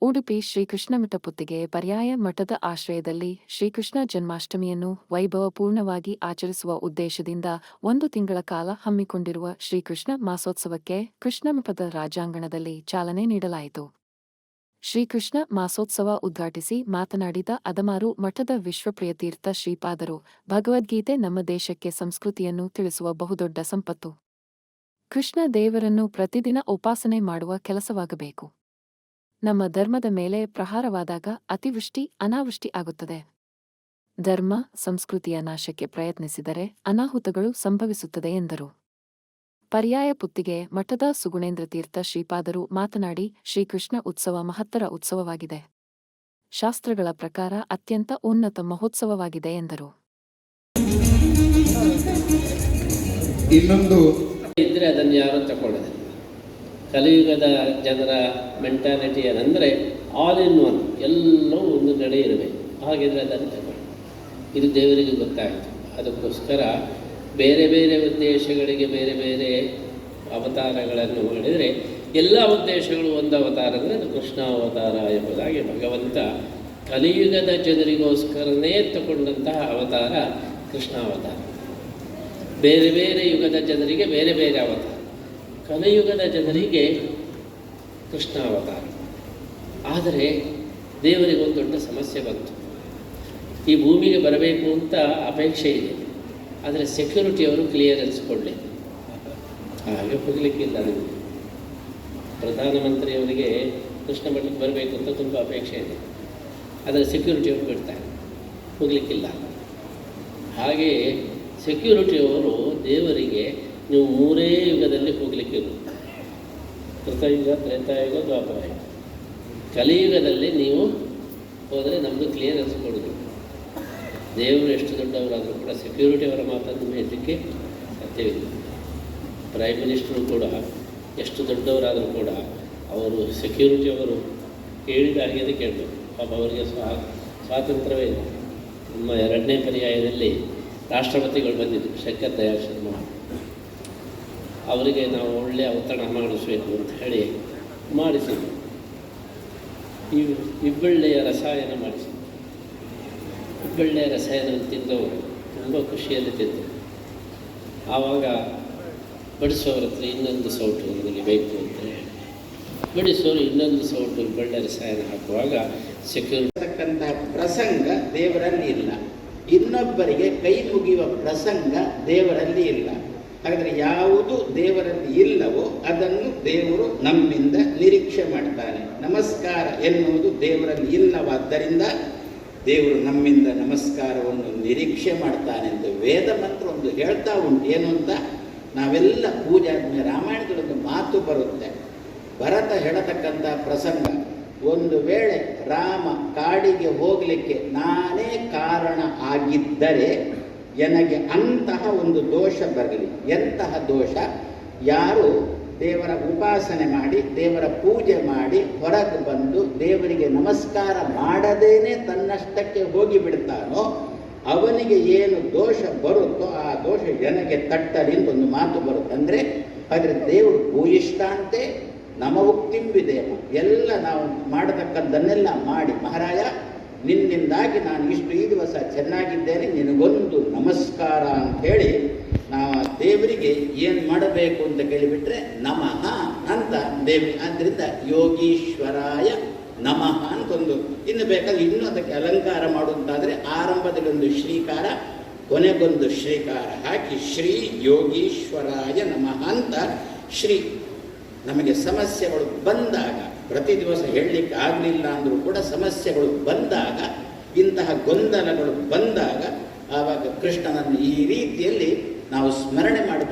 ಉಡುಪಿ ಶ್ರೀಕೃಷ್ಣ ಮಠ ಪುತ್ತಿಗೆ ಪರ್ಯಾಯ ಮಠದ ಆಶ್ರಯದಲ್ಲಿ ಶ್ರೀಕೃಷ್ಣ ಜನ್ಮಾಷ್ಟಮಿಯನ್ನು ವೈಭವಪೂರ್ಣವಾಗಿ ಆಚರಿಸುವ ಉದ್ದೇಶದಿಂದ 1 ತಿಂಗಳ ಕಾಲ ಹಮ್ಮಿಕೊಂಡಿರುವ ಶ್ರೀಕೃಷ್ಣ ಮಾಸೋತ್ಸವಕ್ಕೆ ಕೃಷ್ಣಮಠದ ರಾಜಾಂಗಣದಲ್ಲಿ ಚಾಲನೆ ನೀಡಲಾಯಿತು. ಶ್ರೀಕೃಷ್ಣ ಮಾಸೋತ್ಸವ ಉದ್ಘಾಟಿಸಿ ಮಾತನಾಡಿದ ಅದಮಾರು ಮಠದ ವಿಶ್ವಪ್ರಿಯತೀರ್ಥ ಶ್ರೀಪಾದರು, ಭಗವದ್ಗೀತೆ ನಮ್ಮ ದೇಶಕ್ಕೆ ಸಂಸ್ಕೃತಿಯನ್ನು ತಿಳಿಸುವ ಬಹುದೊಡ್ಡ ಸಂಪತ್ತು. ಕೃಷ್ಣ ದೇವರನ್ನು ಪ್ರತಿದಿನ ಉಪಾಸನೆ ಮಾಡುವ ಕೆಲಸವಾಗಬೇಕು. ನಮ್ಮ ಧರ್ಮದ ಮೇಲೆ ಪ್ರಹಾರವಾದಾಗ ಅತಿವೃಷ್ಟಿ ಅನಾವೃಷ್ಟಿ ಆಗುತ್ತದೆ. ಧರ್ಮ ಸಂಸ್ಕೃತಿಯ ನಾಶಕ್ಕೆ ಪ್ರಯತ್ನಿಸಿದರೆ ಅನಾಹುತಗಳು ಸಂಭವಿಸುತ್ತದೆ ಎಂದರು. ಪರ್ಯಾಯ ಪುತ್ತಿಗೆ ಮಠದ ಸುಗುಣೇಂದ್ರ ತೀರ್ಥ ಶ್ರೀಪಾದರು ಮಾತನಾಡಿ, ಶ್ರೀಕೃಷ್ಣ ಉತ್ಸವ ಮಹತ್ತರ ಉತ್ಸವವಾಗಿದೆ. ಶಾಸ್ತ್ರಗಳ ಪ್ರಕಾರ ಅತ್ಯಂತ ಉನ್ನತ ಮಹೋತ್ಸವವಾಗಿದೆ ಎಂದರು. ಇನ್ನೊಂದು ಇದ್ರೆ ಅದನ್ನು ಯಾರು ತಗೊಳ್ಳೋದು. ಕಲಿಯುಗದ ಜನರ ಮೆಂಟಾಲಿಟಿ ಏನಂದರೆ ಆಲ್ ಇನ್ ಒನ್, ಎಲ್ಲವೂ ಒಂದು ಕಡೆ ಇರಬೇಕು. ಹಾಗಿದ್ರೆ ಅದನ್ನು ತಗೊಳ್ಳಿ. ಇದು ದೇವರಿಗೆ ಗೊತ್ತಾಯಿತು. ಅದಕ್ಕೋಸ್ಕರ ಬೇರೆ ಬೇರೆ ಉದ್ದೇಶಗಳಿಗೆ ಬೇರೆ ಬೇರೆ ಅವತಾರಗಳನ್ನು ಮಾಡಿದರೆ ಎಲ್ಲ ಉದ್ದೇಶಗಳು ಒಂದು ಅವತಾರ ಅಂದರೆ ಅದು ಕೃಷ್ಣ ಅವತಾರ ಎಂಬುದಾಗಿ ಭಗವಂತ ಕಲಿಯುಗದ ಜನರಿಗೋಸ್ಕರನೇ ತಗೊಂಡಂತಹ ಅವತಾರ ಕೃಷ್ಣ ಅವತಾರ. ಬೇರೆ ಬೇರೆ ಯುಗದ ಜನರಿಗೆ ಬೇರೆ ಬೇರೆ ಅವತಾರ. ಕಲಿಯುಗದ ಜನರಿಗೆ ಕೃಷ್ಣ ಅವತಾರ. ಆದರೆ ದೇವರಿಗೊಂದು ದೊಡ್ಡ ಸಮಸ್ಯೆ ಬಂತು. ಈ ಭೂಮಿಗೆ ಬರಬೇಕು ಅಂತ ಅಪೇಕ್ಷೆ ಇದೆ, ಆದರೆ ಸೆಕ್ಯೂರಿಟಿಯವರು ಕ್ಲಿಯರೆನ್ಸ್ ಕೊಡಲಿ. ಹಾಗೆ ಹೋಗಲಿಕ್ಕಿಲ್ಲ. ನಿಮಗೆ ಪ್ರಧಾನಮಂತ್ರಿಯವರಿಗೆ ಕೃಷ್ಣ ಮಠಕ್ಕೆ ಬರಬೇಕು ಅಂತ ತುಂಬ ಅಪೇಕ್ಷೆ ಇದೆ, ಆದರೆ ಸೆಕ್ಯೂರಿಟಿಯವರು ಬಿಡ್ತಾರೆ, ಹೋಗಲಿಕ್ಕಿಲ್ಲ. ಹಾಗೆಯೇ ಸೆಕ್ಯೂರಿಟಿಯವರು ದೇವರಿಗೆ ನೀವು 3 ಯುಗದಲ್ಲಿ ಹೋಗಲಿಕ್ಕಿರುತ್ತೆ. ಕೃತಯುಗ, ತ್ರೇತಾಯುಗ, ದ್ವಾಪರಯುಗ. ಕಲಿಯುಗದಲ್ಲಿ ನೀವು ಹೋದರೆ ನಮ್ಮದು ಕ್ಲಿಯರೆನ್ಸ್ ಕೊಡೋದು. ದೇವರು ಎಷ್ಟು ದೊಡ್ಡವರಾದರೂ ಕೂಡ ಸೆಕ್ಯೂರಿಟಿಯವರ ಮಾತನ್ನು ಹೇಳಲಿಕ್ಕೆ ಸಾಧ್ಯವಿಲ್ಲ. ಪ್ರೈಮ್ ಮಿನಿಸ್ಟರು ಕೂಡ ಎಷ್ಟು ದೊಡ್ಡವರಾದರೂ ಕೂಡ ಅವರು ಸೆಕ್ಯೂರಿಟಿಯವರು ಹೇಳಿದ ಹಾಗೆ ಕೇಳಬೇಕು. ಪಾಪ ಅವರಿಗೆ ಸ್ವಾತಂತ್ರ್ಯವೇ ಇಲ್ಲ. ನಮ್ಮ 2ನೇ ಪರ್ಯಾಯದಲ್ಲಿ ರಾಷ್ಟ್ರಪತಿಗಳು ಬಂದಿದ್ದರು, ಶಂಕರ್ ದಯಾಳ್ ಶರ್ಮಾ. ಅವರಿಗೆ ನಾವು ಒಳ್ಳೆಯ ಔತಣ ಮಾಡಿಸಬೇಕು ಅಂತ ಹೇಳಿ ಮಾಡಿಸಿದ್ವಿ. ಈ ಇಬ್ಬಳ್ಳೆಯ ರಸಾಯನ ಮಾಡಿಸಿದ್ವಿ. ಇಬ್ಬಳ್ಳೆಯ ರಸಾಯನ ತಿಂದವರು ತುಂಬ ಖುಷಿಯಲ್ಲಿ ತಿಂದರು. ಆವಾಗ ಬಡಿಸೋರ ಹತ್ರ ಇನ್ನೊಂದು ಸೌಟು ನನಗೆ ಬೇಕು ಅಂತ ಹೇಳಿ ಬಡಿಸೋರು ಇನ್ನೊಂದು ಸೌಟು ಇಬ್ಬಳ್ಳೆ ರಸಾಯನ ಹಾಕುವಾಗ ಸೆಕ್ಯೂರಿತಕ್ಕಂಥ ಪ್ರಸಂಗ ದೇವರಲ್ಲಿ ಇಲ್ಲ. ಇನ್ನೊಬ್ಬರಿಗೆ ಕೈ ಮುಗಿಯುವ ಪ್ರಸಂಗ ದೇವರಲ್ಲಿ ಇಲ್ಲ. ಹಾಗಾದರೆ ಯಾವುದು ದೇವರಲ್ಲಿ ಇಲ್ಲವೋ ಅದನ್ನು ದೇವರು ನಮ್ಮಿಂದ ನಿರೀಕ್ಷೆ ಮಾಡ್ತಾನೆ. ನಮಸ್ಕಾರ ಎನ್ನುವುದು ದೇವರಲ್ಲಿ ಇಲ್ಲವಾದ್ದರಿಂದ ದೇವರು ನಮ್ಮಿಂದ ನಮಸ್ಕಾರವನ್ನು ನಿರೀಕ್ಷೆ ಮಾಡ್ತಾನೆ ಎಂದು ವೇದ ಮಂತ್ರ ಒಂದು ಹೇಳ್ತಾ ಉಂಟು. ಏನು ಅಂತ ನಾವೆಲ್ಲ ಪೂಜೆ ಆದಮೇಲೆ ರಾಮಾಯಣದಲ್ಲೊಂದು ಮಾತು ಬರುತ್ತೆ. ಭರತ ಹೇಳತಕ್ಕಂಥ ಪ್ರಸಂಗ, ಒಂದು ವೇಳೆ ರಾಮ ಕಾಡಿಗೆ ಹೋಗಲಿಕ್ಕೆ ನಾನೇ ಕಾರಣ ಆಗಿದ್ದರೆ ನನಗೆ ಅಂತಹ ಒಂದು ದೋಷ ಬರಲಿ. ಎಂತಹ ದೋಷ? ಯಾರು ದೇವರ ಉಪಾಸನೆ ಮಾಡಿ ದೇವರ ಪೂಜೆ ಮಾಡಿ ಹೊರಗೆ ಬಂದು ದೇವರಿಗೆ ನಮಸ್ಕಾರ ಮಾಡದೇನೆ ತನ್ನಷ್ಟಕ್ಕೆ ಹೋಗಿಬಿಡ್ತಾನೋ ಅವನಿಗೆ ಏನು ದೋಷ ಬರುತ್ತೋ ಆ ದೋಷ ನನಗೆ ತಟ್ಟಲಿ ಅಂತ ಒಂದು ಮಾತು ಬರುತ್ತೆ. ಅಂದರೆ ಆದರೆ ದೇವರು ಭೂಯಿಷ್ಠಾಂತೆ ನಮ ಉಕ್ತಿಂಬಿದೇವ, ಎಲ್ಲ ನಾವು ಮಾಡತಕ್ಕದ್ದನ್ನೆಲ್ಲ ಮಾಡಿ, ಮಹಾರಾಯ ನಿನ್ನಿಂದಾಗಿ ನಾನು ಈ ದಿವಸ ಚೆನ್ನಾಗಿದ್ದೇನೆ, ನಿನಗೊಂದು ನಮಸ್ಕಾರ ಅಂಥೇಳಿ ನಾವು ದೇವರಿಗೆ ಏನು ಮಾಡಬೇಕು ಅಂತ ಕೇಳಿಬಿಟ್ರೆ ನಮಃ ಅಂತ ದೇವರಿಗೆ. ಆದ್ದರಿಂದ ಯೋಗೀಶ್ವರಾಯ ನಮಃ ಅಂತೊಂದು. ಇನ್ನು ಬೇಕಾದ್ರೆ ಇನ್ನೂ ಅದಕ್ಕೆ ಅಲಂಕಾರ ಮಾಡುವಂತಾದರೆ ಆರಂಭದಲ್ಲಿ ಒಂದು ಶ್ರೀಕಾರ, ಕೊನೆಗೊಂದು ಶ್ರೀಕಾರ ಹಾಕಿ ಶ್ರೀ ಯೋಗೀಶ್ವರಾಯ ನಮಃ ಅಂತ ಶ್ರೀ. ನಮಗೆ ಸಮಸ್ಯೆಗಳು ಬಂದಾಗ, ಪ್ರತಿ ದಿವಸ ಹೇಳಲಿಕ್ಕೆ ಆಗಲಿಲ್ಲ ಅಂದರೂ ಕೂಡ ಸಮಸ್ಯೆಗಳು ಬಂದಾಗ, ಇಂತಹ ಗೊಂದಲಗಳು ಬಂದಾಗ ಆವಾಗ ಕೃಷ್ಣನನ್ನು ಈ ರೀತಿಯಲ್ಲಿ ನಾವು ಸ್ಮರಣೆ ಮಾಡಬೇಕು.